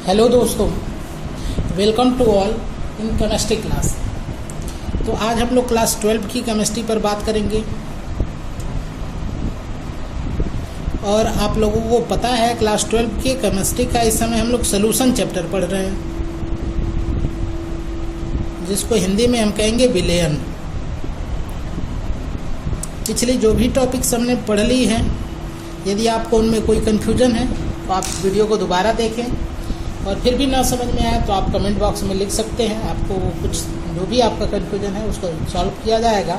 Hello दोस्तों, welcome to all in chemistry class. तो आज हम लोग क्लास 12 की केमिस्ट्री पर बात करेंगे। और आप लोगों को पता है क्लास 12 की केमिस्ट्री का इस समय हम लोग सॉल्यूशन चैप्टर पढ़ रहे हैं, जिसको हिंदी में हम कहेंगे विलयन। पिछली जो भी टॉपिक्स हमने पढ़ ली हैं, यदि आपको उनमें कोई कन्फ्यूजन है तो आप वीडियो को दोबारा देखें, और फिर भी ना समझ में आए तो आप कमेंट बॉक्स में लिख सकते हैं। आपको कुछ जो भी आपका कन्फ्यूजन है उसको सॉल्व किया जाएगा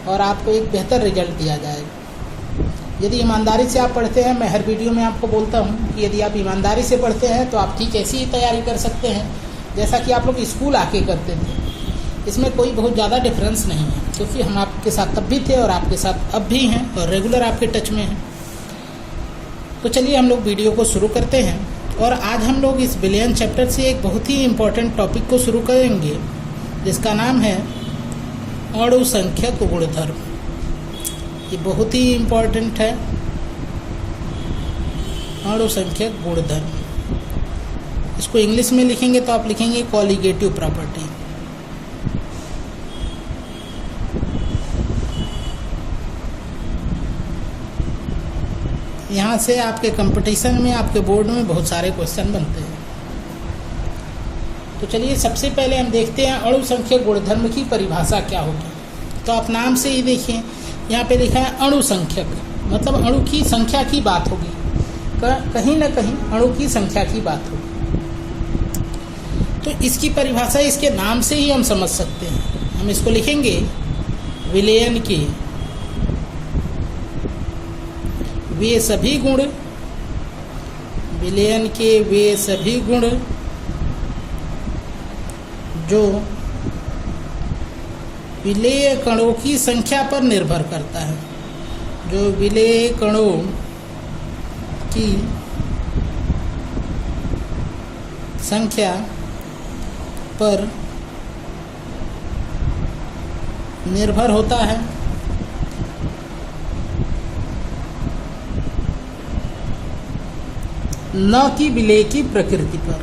और आपको एक बेहतर रिजल्ट दिया जाएगा। यदि ईमानदारी से आप पढ़ते हैं, मैं हर वीडियो में आपको बोलता हूँ कि यदि आप ईमानदारी से पढ़ते हैं तो आप ठीक ऐसी ही तैयारी कर सकते हैं जैसा कि आप लोग स्कूल आके करते थे। इसमें कोई बहुत ज़्यादा डिफरेंस नहीं है, क्योंकि हम आपके साथ तब भी थे और आपके साथ अब भी हैं और रेगुलर आपके टच में हैं। तो चलिए हम लोग वीडियो को शुरू करते हैं। और आज हम लोग इस विलयन चैप्टर से एक बहुत ही इम्पोर्टेंट टॉपिक को शुरू करेंगे, जिसका नाम है अणु संख्यक गुणधर्म। ये बहुत ही इम्पोर्टेंट है, अणु संख्यक गुणधर्म। इसको इंग्लिश में लिखेंगे तो आप लिखेंगे कॉलिगेटिव प्रॉपर्टी। यहाँ से आपके कंपटीशन में, आपके बोर्ड में बहुत सारे क्वेश्चन बनते हैं। तो चलिए सबसे पहले हम देखते हैं अणु संख्यक गुणधर्म की परिभाषा क्या होगी। तो आप नाम से ही देखिए, यहाँ पे लिखा है अणु संख्यक, मतलब अणु की संख्या की बात होगी। कहीं ना कहीं अणु की संख्या की बात होगी। तो इसकी परिभाषा इसके नाम से ही हम समझ सकते हैं। हम इसको लिखेंगे विलयन के वे सभी गुण, विलयन के वे सभी गुण जो विलेय कणों की संख्या पर निर्भर करता है, जो विलेय कणों की संख्या पर निर्भर होता है, न कि विलेय की प्रकृति पर,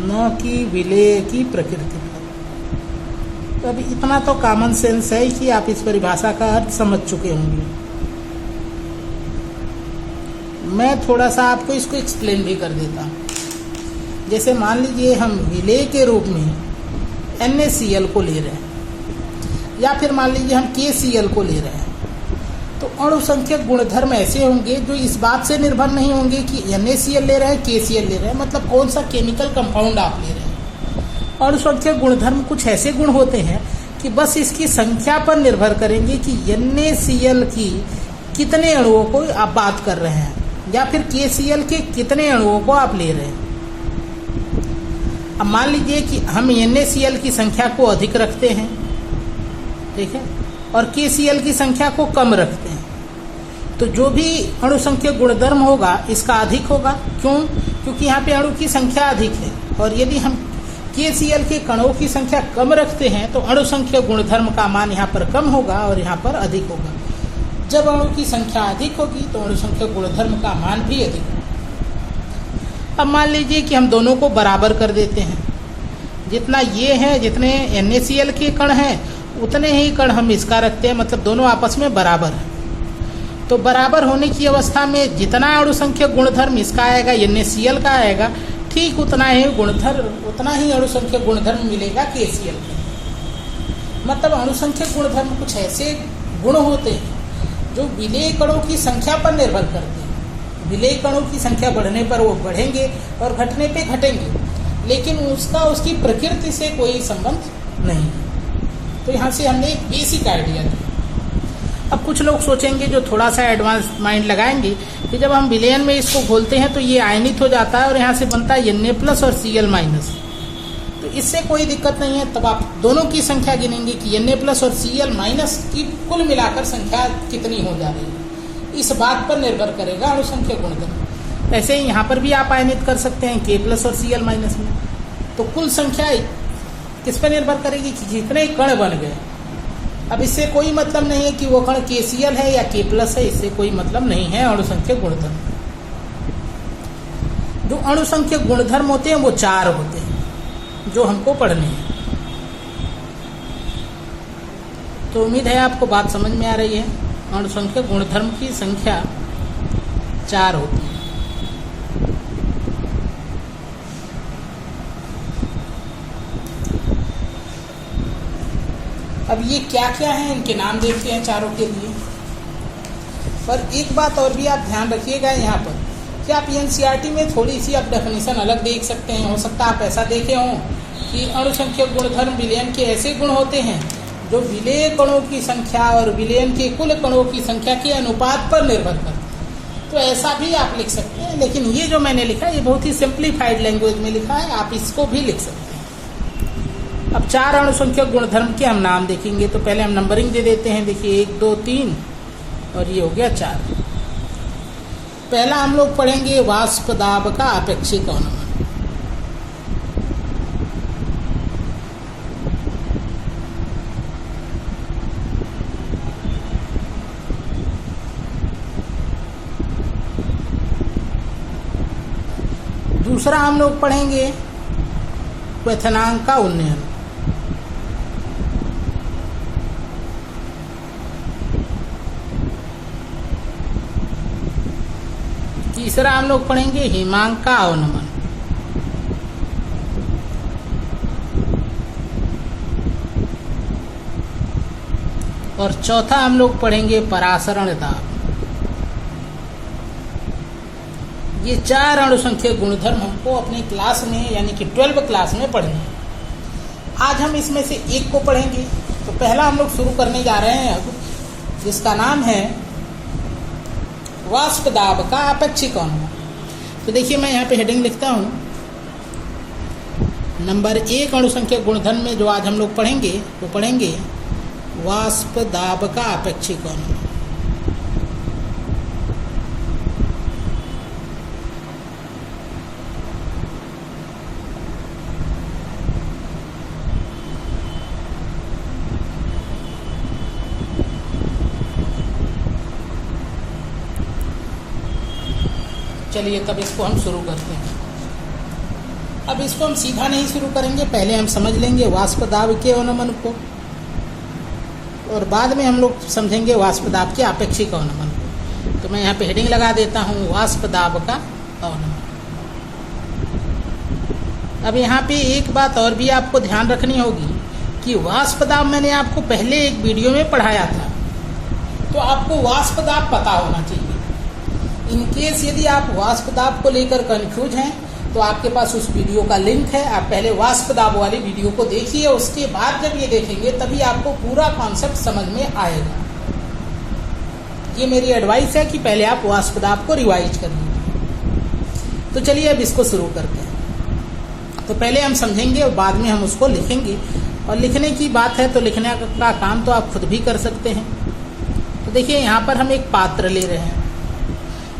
न कि विलेय की प्रकृति पर। तो अभी इतना तो कॉमन सेंस है कि आप इस परिभाषा का अर्थ समझ चुके होंगे। मैं थोड़ा सा आपको इसको एक्सप्लेन भी कर देता हूँ। जैसे मान लीजिए हम विलेय के रूप में NaCl को ले रहे हैं, या फिर मान लीजिए हम KCl को ले रहे हैं। तो अणु संख्यक गुणधर्म ऐसे होंगे जो इस बात से निर्भर नहीं होंगे कि NaCl ले रहे हैं, KCl ले रहे हैं, मतलब कौन सा केमिकल कंपाउंड आप ले रहे हैं। अणु संख्यक गुणधर्म कुछ ऐसे गुण होते हैं कि बस इसकी संख्या पर निर्भर करेंगे कि NaCl की कितने अणुओं को आप बात कर रहे हैं, या फिर KCl के कितने अणुओं को आप ले रहे हैं। अब मान लीजिए कि हम NaCl की संख्या को अधिक रखते हैं, ठीक है, और KCl की संख्या को कम रखते हैं, तो जो भी अणु संख्यक गुणधर्म होगा इसका अधिक होगा। क्यों? क्योंकि यहाँ पे अणु की संख्या अधिक है। और यदि हम KCl के कणों की संख्या कम रखते हैं तो अणु संख्यक गुणधर्म का मान यहाँ पर कम होगा और यहाँ पर अधिक होगा। जब अणु की संख्या अधिक होगी तो अणु संख्यक गुणधर्म का मान भी अधिक होगा। अब मान लीजिए कि हम दोनों को बराबर कर देते हैं। जितना ये है, जितने NaCl के कण हैं उतने ही कण हम इसका रखते हैं, मतलब दोनों आपस में बराबर है। तो बराबर होने की अवस्था में जितना अणु संख्यक गुणधर्म इसका आएगा, NaCl का आएगा, ठीक उतना ही अणु संख्यक गुणधर्म मिलेगा KCl का। मतलब अणु संख्यक गुणधर्म कुछ ऐसे गुण होते हैं जो विलेय कणों की संख्या पर निर्भर करते हैं। विलेय कणों की संख्या बढ़ने पर वो बढ़ेंगे और घटने पे घटेंगे, लेकिन उसकी प्रकृति से कोई संबंध नहीं है। तो यहाँ से हमने एक बेसिक आइडिया दिया। अब कुछ लोग सोचेंगे, जो थोड़ा सा एडवांस माइंड लगाएंगे, कि जब हम विलयन में इसको घोलते हैं तो ये आयनित हो जाता है और यहाँ से बनता है Na+ और Cl-। तो इससे कोई दिक्कत नहीं है। तब आप दोनों की संख्या गिनेंगे कि Na+ और Cl- की कुल मिलाकर संख्या कितनी हो जा रही है, इस बात पर निर्भर करेगा अणु संख्यक गुणधर्म। ऐसे ही यहाँ पर भी आप आयनित कर सकते हैं K+ और Cl- में। तो कुल संख्या किस पर निर्भर करेगी कि जितने कण बन गए। अब इससे कोई मतलब नहीं है कि वो कण KCl है या K+ है, इससे कोई मतलब नहीं है अणु संख्यक गुणधर्म। जो अणुसंख्यक गुणधर्म होते हैं वो 4 होते हैं जो हमको पढ़ने हैं। तो उम्मीद है आपको बात समझ में आ रही है। अणुसंख्यक गुणधर्म की संख्या 4 होती है। अब ये क्या क्या है, इनके नाम देखते हैं चारों के लिए। पर एक बात और भी आप ध्यान रखिएगा यहाँ पर कि आप एनसीईआरटी में थोड़ी सी आप डेफिनेशन अलग देख सकते हैं। हो सकता है आप ऐसा देखे हों कि अणुसंख्यक गुणधर्म विलयन के ऐसे गुण होते हैं जो विलेय कणों की संख्या और विलयन के कुल कणों की संख्या के अनुपात पर निर्भर करते हैं। तो ऐसा भी आप लिख सकते हैं, लेकिन ये जो मैंने लिखा है ये बहुत ही सिंप्लीफाइड लैंग्वेज में लिखा है, आप इसको भी लिख सकते हैं। अब 4 अणुसंख्यक गुणधर्म के हम नाम देखेंगे। तो पहले हम नंबरिंग दे देते हैं। देखिए 1 2 3 और ये हो गया 4। पहला हम लोग पढ़ेंगे वाष्प दाब का अपेक्षिक अवनमन। दूसरा हम लोग पढ़ेंगे क्वथनांक का उन्नयन। तीसरा हम लोग पढ़ेंगे हिमांक का अवनमन। और चौथा हम लोग पढ़ेंगे परासरण दाब। ये 4 अणुसंख्यक गुणधर्म हमको अपने क्लास में यानी कि 12 क्लास में पढ़ने हैं। आज हम इसमें से एक को पढ़ेंगे। तो पहला हम लोग शुरू करने जा रहे हैं अब, जिसका नाम है वाष्प दाब का अपेक्षिक अवनमन। तो देखिए मैं यहाँ पे हेडिंग लिखता हूँ। नंबर 1 अणुसंख्यक गुणधर्म में जो आज हम लोग पढ़ेंगे वो पढ़ेंगे वाष्प दाब का अपेक्षिक अवनमन। चलिए तब इसको हम शुरू करते हैं। अब इसको हम सीधा नहीं शुरू करेंगे, पहले हम समझ लेंगे वाष्प दाब के अवनमन को और बाद में हम लोग समझेंगे वाष्प दाब के अपेक्षिक अवनमन को। तो मैं यहाँ पे हेडिंग लगा देता हूँ वाष्प दाब का अवनमन। अब यहाँ पे एक बात और भी आपको ध्यान रखनी होगी कि वाष्प दाब मैंने आपको पहले एक वीडियो में पढ़ाया था, तो आपको वाष्प दाब पता होना चाहिए। इनकेस यदि आप वाष्प दाब को लेकर कंफ्यूज हैं तो आपके पास उस वीडियो का लिंक है, आप पहले वाष्प दाब वाली वीडियो को देखिए। उसके बाद जब ये देखेंगे तभी आपको पूरा कॉन्सेप्ट समझ में आएगा। ये मेरी एडवाइस है कि पहले आप वाष्प दाब को रिवाइज कर लीजिए। तो चलिए अब इसको शुरू करते हैं। तो पहले हम समझेंगे और बाद में हम उसको लिखेंगे। और लिखने की बात है तो लिखने का काम तो आप खुद भी कर सकते हैं। तो देखिए यहाँ पर हम एक पात्र ले रहे हैं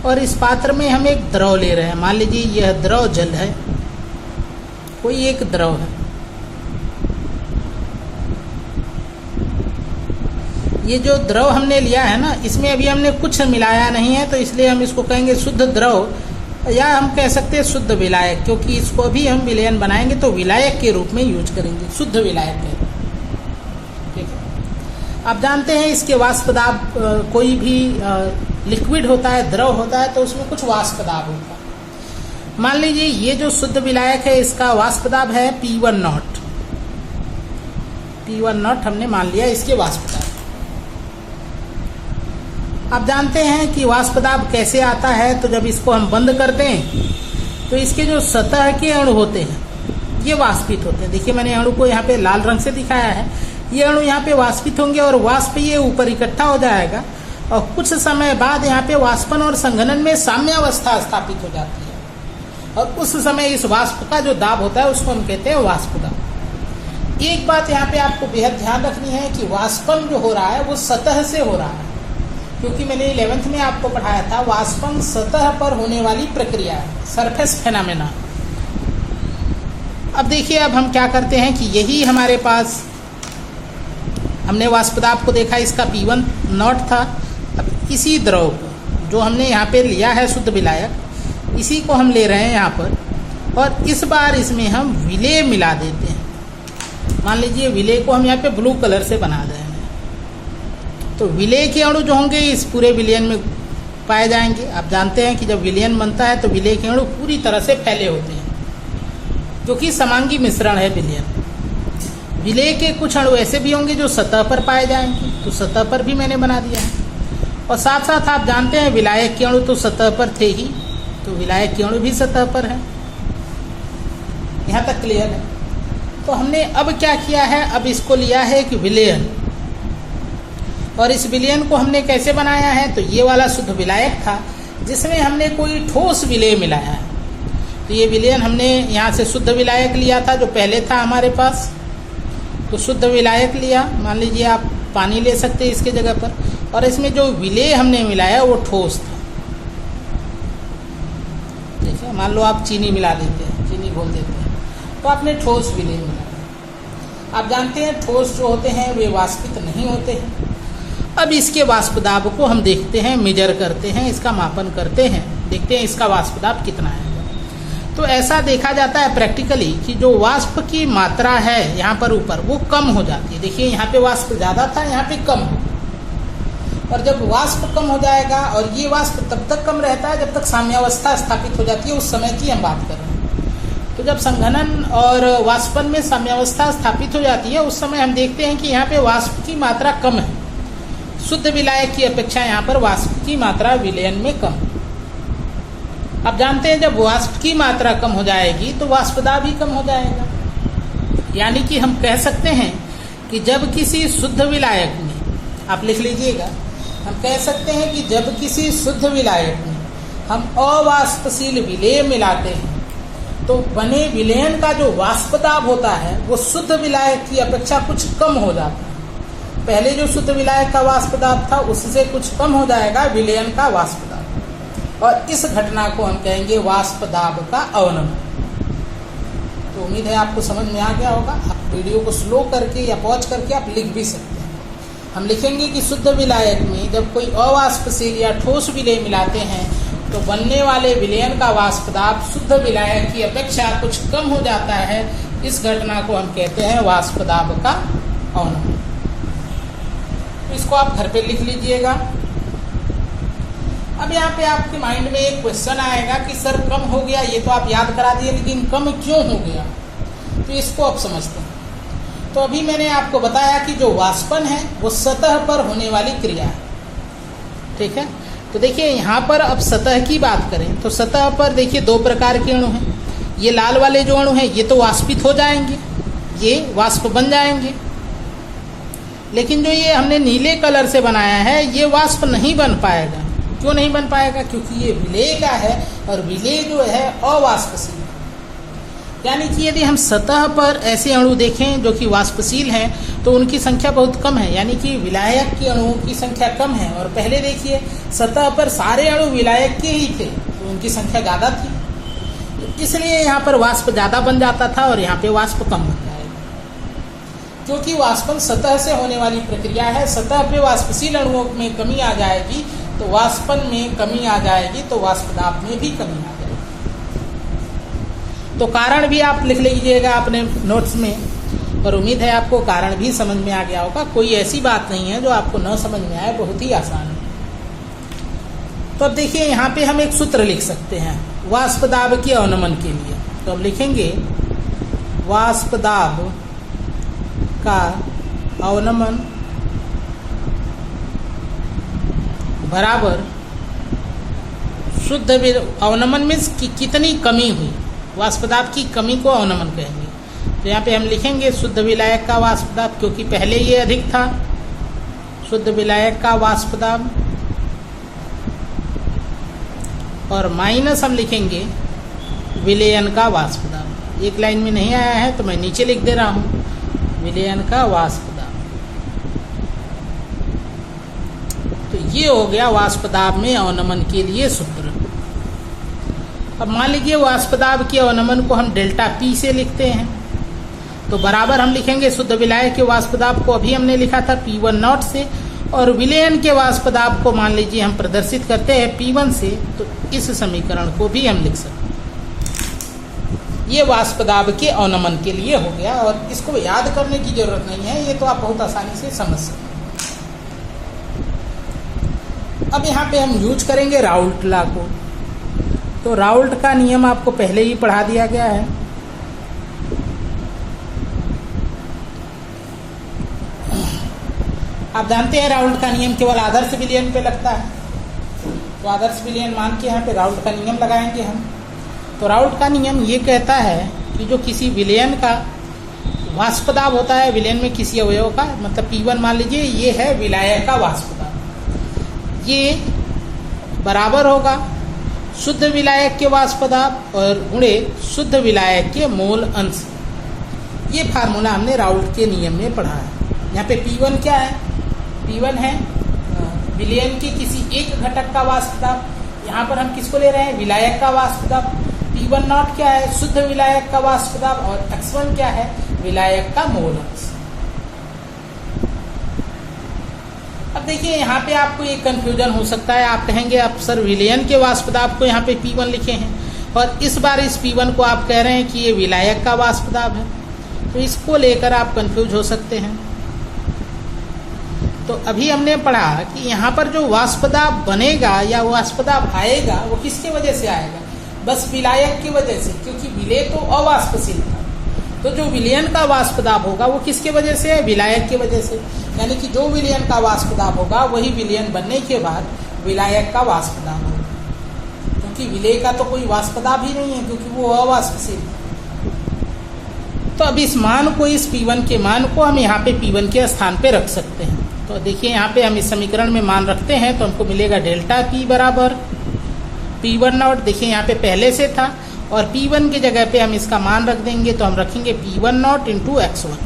और इस पात्र में हम एक द्रव ले रहे हैं। मान लीजिए यह द्रव जल है, कोई एक द्रव है। ये जो द्रव हमने लिया है ना, इसमें अभी हमने कुछ मिलाया नहीं है, तो इसलिए हम इसको कहेंगे शुद्ध द्रव या हम कह सकते हैं शुद्ध विलायक, क्योंकि इसको भी हम विलयन बनाएंगे तो विलायक के रूप में यूज करेंगे, शुद्ध विलायक है। ठीक है। आप जानते हैं इसके वाष्प दाब, कोई भी लिक्विड होता है, द्रव होता है, तो उसमें कुछ वाष्प दाब होता है। मान लीजिए ये जो शुद्ध विलायक है इसका वाष्प दाब है P1 नॉट। P1 नॉट हमने मान लिया इसके वाष्प दाब। आप जानते हैं कि वाष्प दाब कैसे आता है। तो जब इसको हम बंद करते हैं तो इसके जो सतह के अणु होते हैं ये वाष्पित होते हैं। देखिए मैंने अणु को यहाँ पे लाल रंग से दिखाया है। ये अणु यहाँ पे वाष्पित होंगे और वाष्प ये ऊपर इकट्ठा हो जाएगा और कुछ समय बाद यहाँ पे वाष्पन और संघनन में साम्यावस्था स्थापित हो जाती है और उस समय इस वाष्प का जो दाब होता है उसको हम कहते हैं वाष्प दाब। एक बात यहाँ पे आपको बेहद ध्यान रखनी है कि वाष्पन जो हो रहा है वो सतह से हो रहा है, क्योंकि मैंने 11th में आपको पढ़ाया था वाष्पन सतह पर होने वाली प्रक्रिया है, सरफेस फेनामेना। अब देखिए अब हम क्या करते हैं कि यही हमारे पास हमने वाष्प दाब को देखा, इसका P1 नॉट था। अब इसी द्रव को जो हमने यहाँ पे लिया है शुद्ध विलायक, इसी को हम ले रहे हैं यहाँ पर, और इस बार इसमें हम विलेय मिला देते हैं। मान लीजिए विलेय को हम यहाँ पे ब्लू कलर से बना रहे हैं, तो विलेय के अणु जो होंगे इस पूरे विलयन में पाए जाएंगे। आप जानते हैं कि जब विलयन बनता है तो विलेय के अणु पूरी तरह से फैले होते हैं, जो कि समांगी मिश्रण है विलयन। विलेय के कुछ अणु ऐसे भी होंगे जो सतह पर पाए जाएंगे, तो सतह पर भी मैंने बना दिया है। और साथ साथ आप जानते हैं विलायक के अणु तो सतह पर थे ही, तो विलायक के अणु भी सतह पर है। यहाँ तक क्लियर है। तो हमने अब क्या किया है, अब इसको लिया है कि विलयन, और इस विलयन को हमने कैसे बनाया है, तो ये वाला शुद्ध विलायक था जिसमें हमने कोई ठोस विलेय मिलाया है। तो ये विलयन हमने यहाँ से शुद्ध विलायक लिया था जो पहले था हमारे पास, तो शुद्ध विलायक लिया। मान लीजिए आप पानी ले सकते हैं इसके जगह पर, और इसमें जो विलेय हमने मिलाया वो ठोस था। ठीक है, मान लो आप चीनी मिला देते हैं, चीनी घोल देते हैं, तो आपने ठोस विलेय मिलाया। आप जानते हैं ठोस जो होते हैं वे वाष्पित नहीं होते हैं। अब इसके वाष्प दाब को हम देखते हैं, मेजर करते हैं, इसका मापन करते हैं, देखते हैं इसका वाष्प दाब कितना है। तो ऐसा देखा जाता है प्रैक्टिकली कि जो वाष्प की मात्रा है यहाँ पर ऊपर वो कम हो जाती है। देखिए यहाँ पे वाष्प ज़्यादा था, यहाँ पे कम हो, और जब वाष्प कम हो जाएगा, और ये वाष्प तब तक कम रहता है जब तक साम्यावस्था स्थापित हो जाती है, उस समय की हम बात कर रहे हैं। तो जब संघनन और वाष्पन में साम्यावस्था स्थापित हो जाती है उस समय हम देखते हैं कि यहाँ पे वाष्प की मात्रा कम है। शुद्ध विलायक की अपेक्षा यहाँ पर वाष्प की मात्रा विलयन में कम। अब जानते हैं जब वाष्प की मात्रा कम हो जाएगी तो वाष्प दाब भी कम हो जाएगा। यानी कि हम कह सकते हैं कि जब किसी शुद्ध विलायक में, आप लिख लीजिएगा, हम कह सकते हैं कि जब किसी शुद्ध विलायक में हम अवाष्पशील विलेय मिलाते हैं तो बने विलयन का जो वाष्प दाब होता है वो शुद्ध विलायक की अपेक्षा कुछ कम हो जाता है। पहले जो शुद्ध विलायक का वाष्प दाब था उससे कुछ कम हो जाएगा विलयन का वाष्प दाब, और इस घटना को हम कहेंगे वाष्प दाब का अवनमन। तो उम्मीद है आपको समझ में आ गया होगा। आप वीडियो को स्लो करके या पॉज करके आप लिख भी सकते हैं। हम लिखेंगे कि शुद्ध विलायक में जब कोई अवाष्पशील या ठोस विलेय मिलाते हैं तो बनने वाले विलयन का वाष्प दाब शुद्ध विलायक की अपेक्षा कुछ कम हो जाता है। इस घटना को हम कहते हैं वाष्प दाब का अवनमन। तो इसको आप घर पे लिख लीजिएगा। अब यहाँ पे आपके माइंड में एक क्वेश्चन आएगा कि सर कम हो गया, ये तो आप याद करा दिए, लेकिन कम क्यों हो गया? तो इसको आप समझते हैं। तो अभी मैंने आपको बताया कि जो वाष्पन है वो सतह पर होने वाली क्रिया है। ठीक है, तो देखिए यहाँ पर अब सतह की बात करें तो सतह पर देखिए दो प्रकार के अणु हैं। ये लाल वाले जो अणु हैं ये तो वाष्पित हो जाएंगे, ये वाष्प बन जाएंगे, लेकिन जो ये हमने नीले कलर से बनाया है ये वाष्प नहीं बन पाएगा। क्यों नहीं बन पाएगा? क्योंकि ये विलेय का है, और विलेय जो है अवाष्पशील है। यानी कि यदि हम सतह पर ऐसे अणु देखें जो कि वाष्पशील हैं तो उनकी संख्या बहुत कम है, यानी कि विलायक के अणुओं की संख्या कम है। और पहले देखिए सतह पर सारे अणु विलायक के ही थे तो उनकी संख्या ज़्यादा थी, तो इसलिए यहाँ पर वाष्प ज़्यादा बन जाता था और यहाँ पे वाष्प कम बन जाएगा। क्योंकि वाष्पन सतह से होने वाली प्रक्रिया है, सतह पे वाष्पशील अणुओं में कमी आ जाएगी तो वाष्पन में कमी आ जाएगी, तो वाष्प दाब में भी कमी आ जाएगी। तो कारण भी आप लिख लीजिएगा अपने नोट्स में, और उम्मीद है आपको कारण भी समझ में आ गया होगा। कोई ऐसी बात नहीं है जो आपको न समझ में आए, बहुत ही आसान है। तो अब देखिए यहाँ पे हम एक सूत्र लिख सकते हैं वाष्प दाब के अवनमन के लिए। तो अब लिखेंगे वाष्प दाब का अवनमन बराबर शुद्ध अवनमन में कितनी कमी हुई, वाष्प दाब की कमी को अवनमन कहेंगे। तो यहाँ पे हम लिखेंगे शुद्ध विलायक का वाष्प दाब, क्योंकि पहले ये अधिक था, शुद्ध विलायक का वाष्प दाब, और माइनस हम लिखेंगे विलयन का वाष्प दाब। एक लाइन में नहीं आया है तो मैं नीचे लिख दे रहा हूँ, विलयन का वाष्प दाब। तो ये हो गया वाष्प दाब में अवनमन के लिए सूत्र। अब मान लीजिए वाष्प दाब के अवनमन को हम डेल्टा पी से लिखते हैं, तो बराबर हम लिखेंगे शुद्ध विलायक के वाष्प दाब को अभी हमने लिखा था P1 नॉट से, और विलयन के वाष्प दाब को मान लीजिए हम प्रदर्शित करते हैं P1 से, तो इस समीकरण को भी हम लिख सकते हैं। ये वाष्प दाब के अवनमन के लिए हो गया और इसको याद करने की जरूरत नहीं है, ये तो आप बहुत आसानी से समझ सकते हैं। अब यहाँ पे हम यूज करेंगे राउल्ट लॉ को। तो राउल्ट का नियम आपको पहले ही पढ़ा दिया गया है। आप जानते हैं राउल्ट का नियम केवल आदर्श विलयन पे लगता है, तो आदर्श विलयन मान के यहाँ पे राउल्ट का नियम लगाएंगे हम। तो राउल्ट का नियम ये कहता है कि जो किसी विलयन का वाष्प दाब होता है, विलयन में किसी अवयव का, मतलब P1 मान लीजिए ये है विलायक का वाष्प दाब, ये बराबर होगा शुद्ध विलायक के वाष्प दाब और गुणे शुद्ध विलायक के मोल अंश। ये फार्मूला हमने राउल्ट के नियम में पढ़ा है। यहाँ पे P1 क्या है? P1 है विलयन के किसी एक घटक का वाष्प दाब। यहाँ पर हम किसको ले रहे हैं? विलायक का वाष्प दाब। P1 नॉट क्या है? शुद्ध विलायक का वाष्प दाब। और X1 क्या है? विलायक का मोल अंश। अब देखिए यहाँ पे आपको एक कंफ्यूजन हो सकता है, आप कहेंगे अब सर विलयन के वाष्प दाब को यहाँ पे P1 लिखे हैं और इस बार इस P1 को आप कह रहे हैं कि ये विलायक का वाष्प दाब है, तो इसको लेकर आप कंफ्यूज हो सकते हैं। तो अभी हमने पढ़ा कि यहाँ पर जो वाष्प दाब बनेगा या वाष्प दाब आएगा वो किसके वजह से आएगा? बस विलायक की वजह से, क्योंकि विलेय तो अवाष्पशील था। तो जो विलयन का वाष्प दाब होगा वो किसके वजह से है? विलायक की वजह से। यानी कि जो विलयन का वाष्प दाब होगा वही विलयन बनने के बाद विलायक का वाष्प दाब होगा, क्योंकि विलेय का तो कोई वाष्प दाब ही नहीं है, क्योंकि वो अवाष्पशील है। तो अब इस मान को, इस P1 के मान को हम यहाँ पे P1 के स्थान पे रख सकते हैं। तो देखिए यहाँ पे हम इस समीकरण में मान रखते हैं तो हमको मिलेगा डेल्टा P बराबर P1 नॉट। देखिए यहाँ पे पहले से था और P1 की जगह पे हम इसका मान रख देंगे, तो हम रखेंगे P1 नॉट इंटू X1।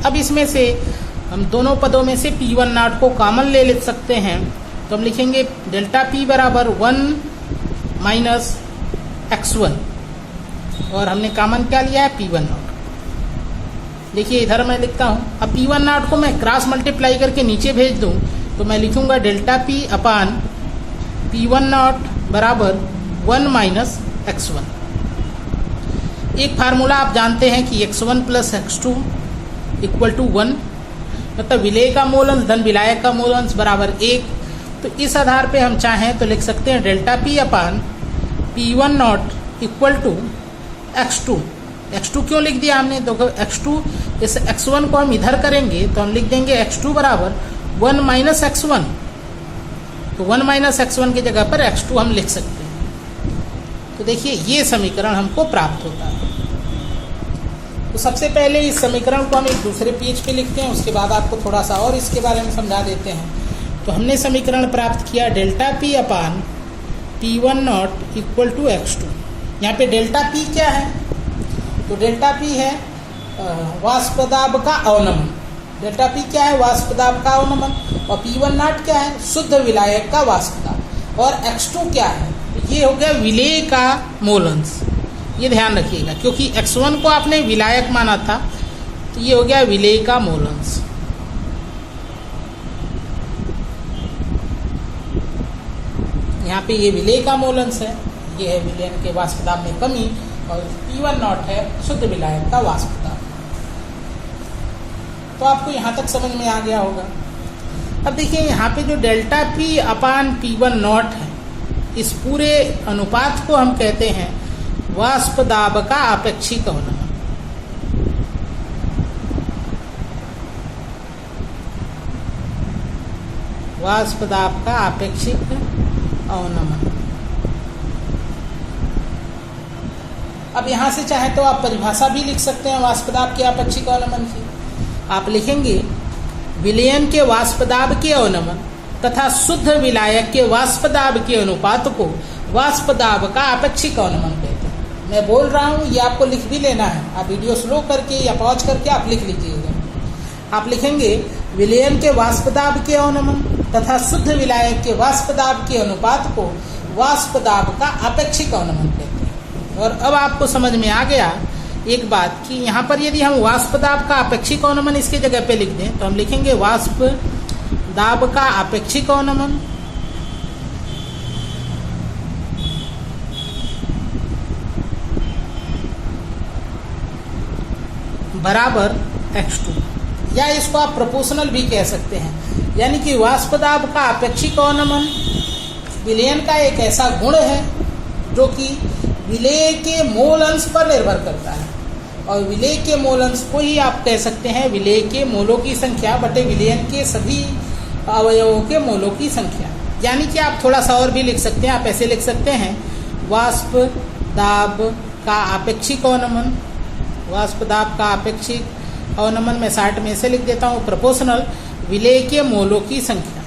अब इसमें से हम दोनों पदों में से P1 नॉट को कॉमन ले सकते हैं, तो हम लिखेंगे डेल्टा P बराबर 1 माइनस X1 और हमने कॉमन क्या लिया है? P1 not. देखिए इधर मैं लिखता हूँ, अब P1 नॉट को मैं क्रॉस मल्टीप्लाई करके नीचे भेज दूँ तो मैं लिखूँगा delta P upon P1 not बराबर 1 माइनस X1। एक फार्मूला आप जानते हैं कि X1 plus X2 equal to 1, मतलब विलेय का मोल अंश धन विलायक का मोल अंश बराबर 1। तो इस आधार पे हम चाहें तो लिख सकते हैं delta P upon P1 not equal to X2। X2 क्यों लिख दिया हमने? तो X2 इस X1 को हम इधर करेंगे तो हम लिख देंगे X2 बराबर 1 माइनस X1। तो 1 माइनस X1 की जगह पर X2 हम लिख सकते हैं। तो देखिए ये समीकरण हमको प्राप्त होता है। तो सबसे पहले इस समीकरण को हम एक दूसरे पेज पे लिखते हैं, उसके बाद आपको थोड़ा सा और इसके बारे में समझा देते हैं। तो हमने समीकरण प्राप्त किया delta P upon P1 not equal to X2। यहाँ पे डेल्टा P क्या है? तो डेल्टा P है वाष्प दाब का अवनमन। डेल्टा P क्या है? वाष्प दाब का अवनमन। और P1 नॉट क्या है? शुद्ध विलायक का वाष्प दाब। और X2 क्या है? ये हो गया विलेय का मोल अंश। ये ध्यान रखिएगा, क्योंकि X1 को आपने विलायक माना था, तो ये हो गया विलेय का मोल अंश। यहाँ पे ये विलेय का मोल अंश है, ये है विलयन के वाष्प दाब में कमी, और P1 नॉट है शुद्ध विलायक का वाष्प दाब। तो आपको यहाँ तक समझ में आ गया होगा। अब देखिए यहाँ पे जो delta P upon P1 not है, इस पूरे अनुपात को हम कहते हैं वाष्प दाब का आपेक्षिक अवनमन। वाष्प दाब का आपेक्षिक अवनमन। अब यहां से चाहे तो आप परिभाषा भी लिख सकते हैं वाष्प दाब के आपेक्षिक अवनमन की। आप लिखेंगे विलयन के वाष्प दाब के अवनमन तथा शुद्ध विलायक के वाष्प दाब के अनुपात को वाष्प दाब का आपेक्षिक अवनमन कहते हैं। मैं बोल रहा हूँ, ये आपको लिख भी लेना है। आप वीडियो स्लो करके या पॉज करके आप लिख लीजिएगा। आप लिखेंगे विलयन के वाष्प दाब के अवनमन तथा शुद्ध विलायक के वाष्प दाब के अनुपात को वाष्प दाब का आपेक्षिक अवनमन कहते हैं। और अब आपको समझ में आ गया एक बात कि यहाँ पर यदि हम वाष्प दाब का आपेक्षिक अवनमन इसके जगह पे लिख दें तो हम लिखेंगे वाष्प दाब का आपेक्षिक अवनमन बराबर x2, या इसको आप प्रोपोर्शनल भी कह सकते हैं। यानी कि वाष्प दाब का आपेक्षिक अवनमन विलयन का एक ऐसा गुण है जो कि विलेय के मोल अंश पर निर्भर करता है, और विलेय के मोल अंश को ही आप कह सकते हैं विलेय के मोलों की संख्या बटे विलयन के सभी अवयवों के मोलों की संख्या। यानी कि आप थोड़ा सा और भी लिख सकते हैं, आप ऐसे लिख सकते हैं वाष्प दाब का आपेक्षिक अवनमन, वाष्प दाब का आपेक्षिक अवनमन मैं शार्ट में ऐसे लिख देता हूँ प्रोपोर्शनल विलेय के मोलों की संख्या,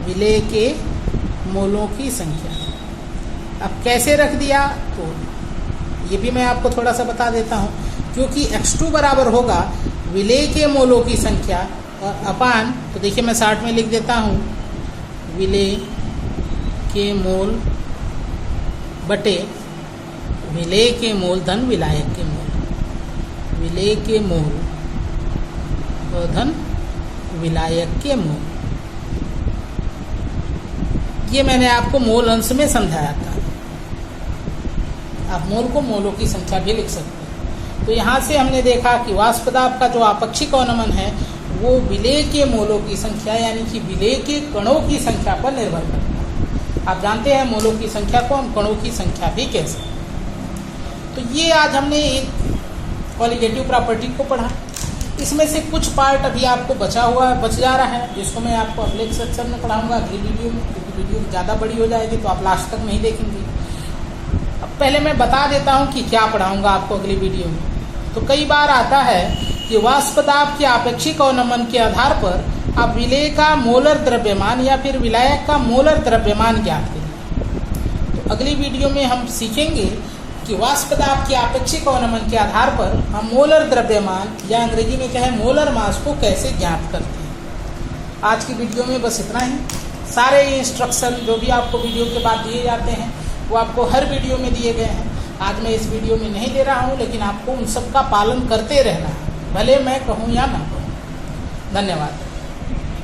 विलेय के मोलों की संख्या। अब कैसे रख दिया तो ये भी मैं आपको थोड़ा सा बता देता हूँ, क्योंकि x2 बराबर होगा विलेय के मोलों की संख्या और अपान, तो देखिए मैं शार्ट में लिख देता हूँ विलेय के मोल बटे विलेय के मोल धन विलायक के मोल, विलेय के मोल और धन विलायक के मोल। ये मैंने आपको मोल अंश में समझाया था। आप मोल को मोलों की संख्या भी लिख सकते हैं। तो यहाँ से हमने देखा कि वाष्प दाब का जो आपेक्षिक अवनमन है वो विलेय के मोलों की संख्या यानी कि विलेय के कणों की संख्या पर निर्भर करता है। आप जानते हैं मोलों की संख्या को हम कणों की संख्या भी कह सकते हैं। तो ये आज हमने एक कॉलिगेटिव प्रॉपर्टी को पढ़ा। इसमें से कुछ पार्ट अभी आपको बच जा रहा है, जिसको मैं आपको अगले सेक्शन में पढ़ाऊंगा, अगली वीडियो में, क्योंकि वीडियो ज़्यादा बड़ी हो जाएगी तो आप लास्ट तक नहीं देखेंगे। अब पहले मैं बता देता हूँ कि क्या पढ़ाऊंगा आपको अगली वीडियो में। तो कई बार आता है कि वाष्प दाब के आपेक्षिक अवनमन के आधार पर आप विलेय का मोलर द्रव्यमान या फिर विलायक का मोलर द्रव्यमान ज्ञात करें। तो अगली वीडियो में हम सीखेंगे कि वाष्प दाब के आपेक्षिक अवनमन के आधार पर हम मोलर द्रव्यमान या अंग्रेजी में कहें मोलर मास को कैसे ज्ञात करते हैं। आज की वीडियो में बस इतना ही। सारे इंस्ट्रक्शन जो भी आपको वीडियो के बाद दिए जाते हैं वो आपको हर वीडियो में दिए गए हैं। आज मैं इस वीडियो में नहीं दे रहा हूँ, लेकिन आपको उन सब का पालन करते रहना है, भले मैं कहूँ या ना कहूँ। धन्यवाद।